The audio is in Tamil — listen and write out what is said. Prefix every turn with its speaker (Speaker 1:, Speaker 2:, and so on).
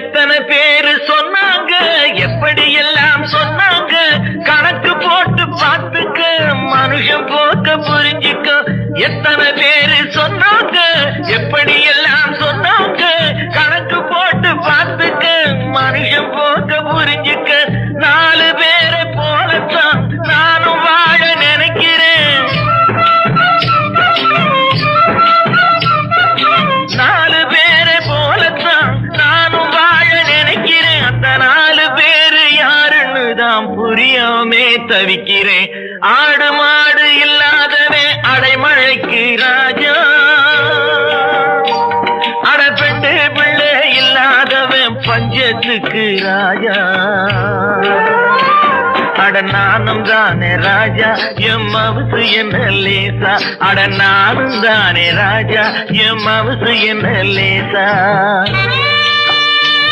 Speaker 1: எத்தனை பேரு சொன்னாங்க, எப்படி எல்லாம் சொன்னாங்க, கணக்கு போட்டு பார்த்துக்க, மனுஷன் போக்க புரிஞ்சுக்க. எத்தனை பேரு சொன்னாங்க, எப்படி எல்லாம் சொன்னாங்க, கணக்கு போட்டு பார்த்துக்க, மனுஷன் போக்க புரிஞ்சுக்க. 4 பேரை போலத்தான் நானும் வாழ நினைக்கிறேன். 4 பேரை போலத்தான் நானும் வாழ நினைக்கிறேன். அந்த 4 பேரு யாருன்னு தான் புரியாமே தவிக்கிறேன். ஆடு மாடு இல்லாதவே அடைமழைக்கு ராஜா, அடப்பெண்டு பிள்ளை இல்லாதவன் பஞ்சத்துக்கு ராஜா. அட நானும் தானே ராஜா, என் மவுசு என்ன லேசா. அட நானும் தானே ராஜா, என் மவுசு என்ன லேசா.